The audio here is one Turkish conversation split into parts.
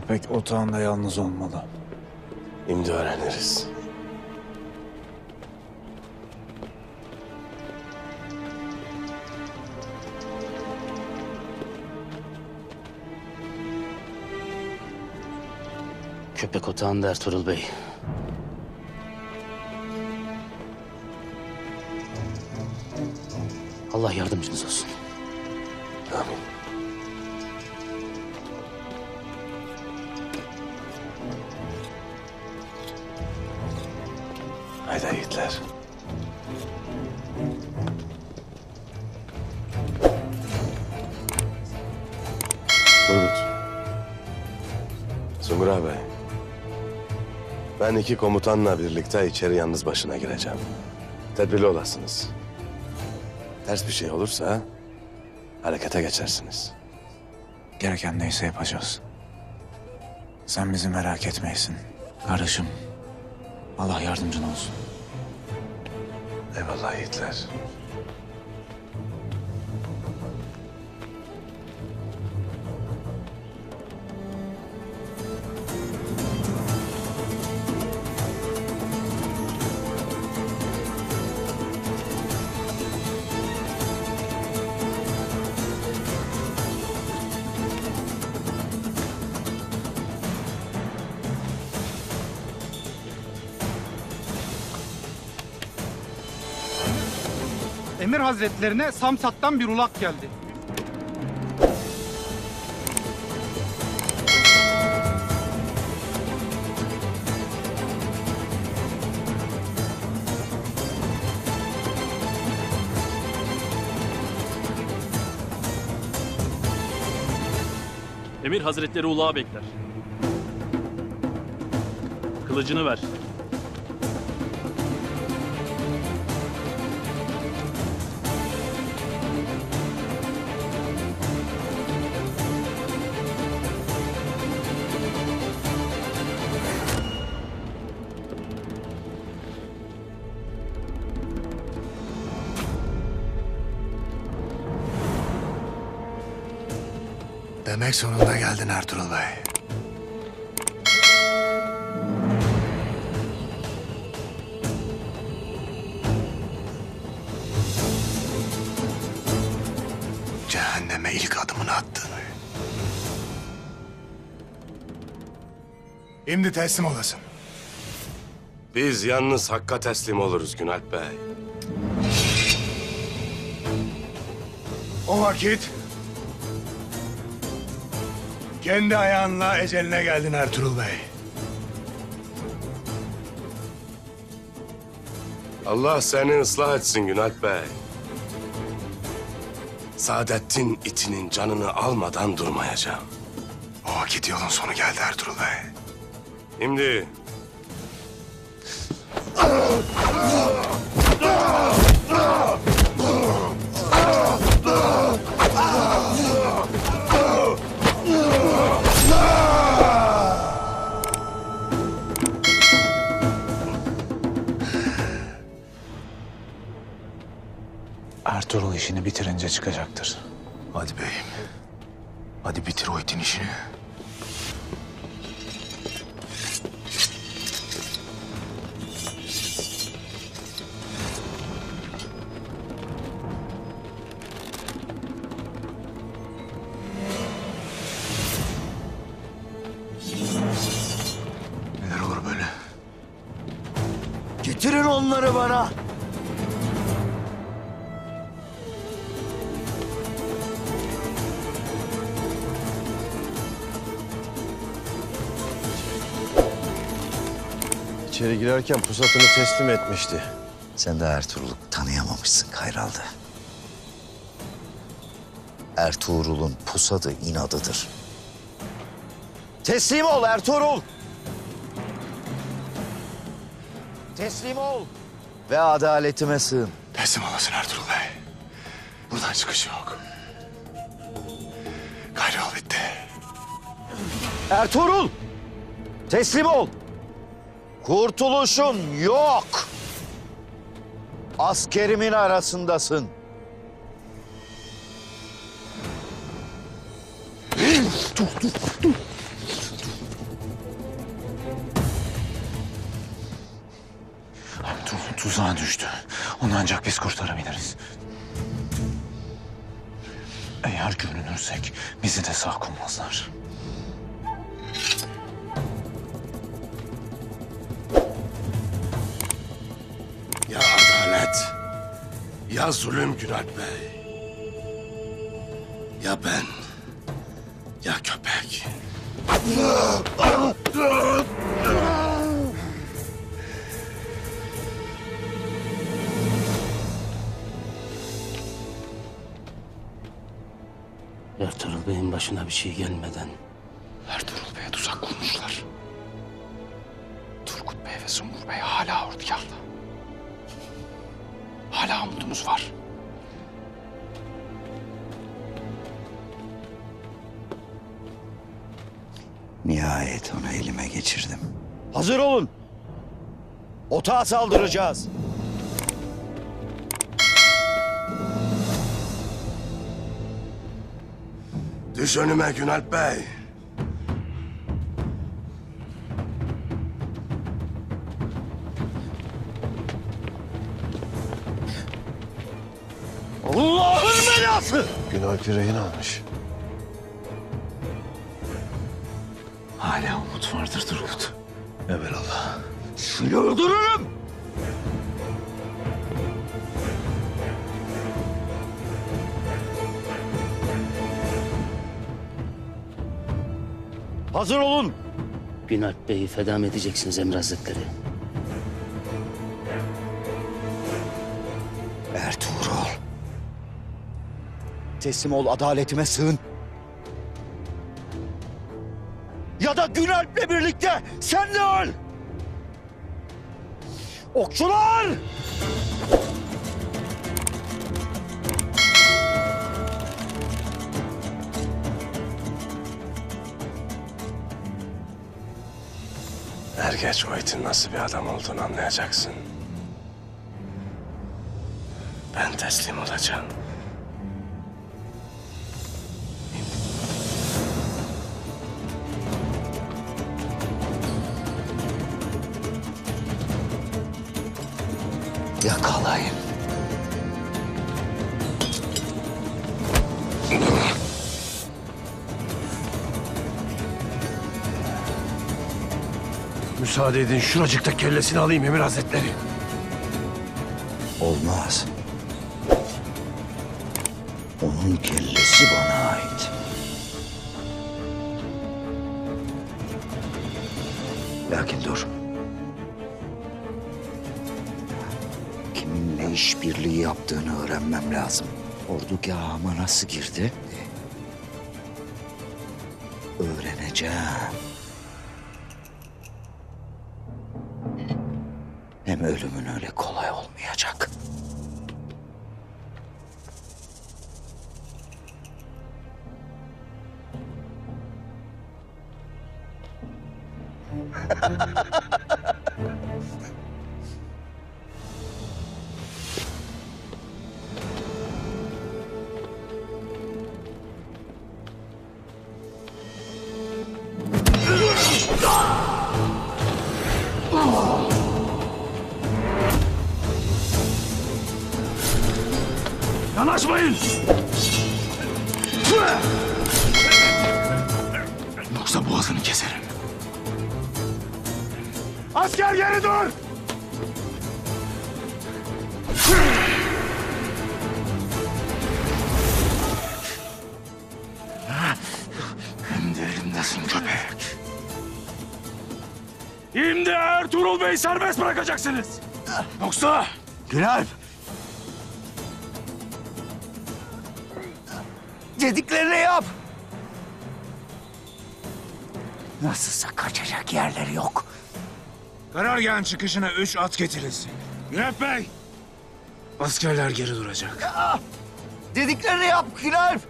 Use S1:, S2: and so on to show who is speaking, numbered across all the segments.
S1: Köpek otağında yalnız olmalı.
S2: Şimdi öğreniriz.
S3: Köpek otağında Ertuğrul Bey. Allah yardımcınız olsun.
S2: Amin. Haydi yiğitler. Turgut. Sungur abi. Ben iki komutanla birlikte içeri yalnız başına gireceğim. Tedbirli olasınız. Ters bir şey olursa harekete geçersiniz.
S1: Gereken neyse yapacağız. Sen bizi merak etmeyesin. Kardeşim, Allah yardımcın olsun.
S2: Eyvallah yiğitler.
S4: Emir Hazretlerine Samsat'tan bir ulak geldi.
S5: Emir Hazretleri ulağı bekler. Kılıcını ver.
S1: Demek sonunda geldin Ertuğrul Bey. Cehenneme ilk adımını attın. Şimdi teslim olasın.
S2: Biz yalnız Hakk'a teslim oluruz Günalp Bey.
S1: O vakit kendi ayağınla eceline geldin Ertuğrul Bey.
S2: Allah seni ıslah etsin Günalp Bey. Saadettin itinin canını almadan durmayacağım.
S1: O vakit yolun sonu geldi Ertuğrul Bey.
S2: Şimdi...
S1: Ertuğrul işini bitirince çıkacaktır.
S6: Hadi beyim. Hadi bitir o itin işini. Neler olur böyle?
S7: Getirin onları bana.
S2: İçeri girerken pusatını teslim etmişti.
S7: Sen de Ertuğrul'u tanıyamamışsın Kayral'da. Ertuğrul'un pusadı inadıdır. Teslim ol Ertuğrul. Teslim ol. Ve adaletime sığın.
S1: Teslim olasın Ertuğrul Bey. Buradan çıkış yok. Gayrı bitti.
S7: Ertuğrul! Teslim ol. Kurtuluşun yok. Askerimin arasındasın.
S6: Tuzağa düştü. Onu ancak biz kurtarabiliriz. Eğer görünürsek bizi de sağ koymazlar.
S2: Ya adalet, ya zulüm Günalp Bey. Ya ben, ya köpek.
S3: Ertuğrul Bey'in başına bir şey gelmeden
S1: Ertuğrul Bey'e tuzak kurmuşlar. Turgut Bey ve Sungur Bey hala ordugahta. Hala umudumuz var.
S7: Nihayet onu elime geçirdim. Hazır olun. Otağa saldıracağız.
S2: Düş önüme Günalp Bey.
S7: Allah'ın belası!
S2: Günalp'i rehin almış.
S6: Hala umut vardır Turgut.
S2: Evelallah.
S7: Seni öldürürüm! Hazır olun.
S3: Günalp Bey'i feda mı edeceksiniz Emir Hazretleri?
S7: Ertuğrul. Teslim ol, adaletime sığın. Ya da Günalp'le birlikte sen de öl! Okçular!
S2: Er geç o itin nasıl bir adam olduğunu anlayacaksın. Ben teslim olacağım.
S7: Yakalayın.
S2: Müsaade edin şuracıkta kellesini alayım Emir Hazretleri.
S7: Olmaz. Onun kellesi bana ait. Lakin dur. Kiminle işbirliği yaptığını öğrenmem lazım. Ordugahıma nasıl girdi? Öğreneceğim. Hem ölümün öyle kolay olmayacak.
S2: Yanaşmayın!
S6: Yoksa boğazını keserim.
S2: Asker geri dur!
S6: Hem de elimdesin köpek.
S2: Şimdi Ertuğrul Bey serbest bırakacaksınız. Yoksa
S7: Günalp! Dediklerini yap! Nasılsa kaçacak yerleri yok.
S8: Karargahın çıkışına 3 at getirilsin.
S2: Günalp Bey!
S8: Askerler geri duracak.
S7: Dediklerini yap Günalp!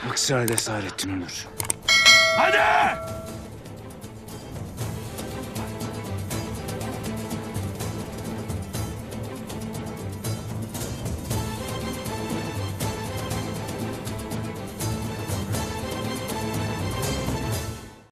S8: Aksi halde Saadettin ölür.
S2: Hadi!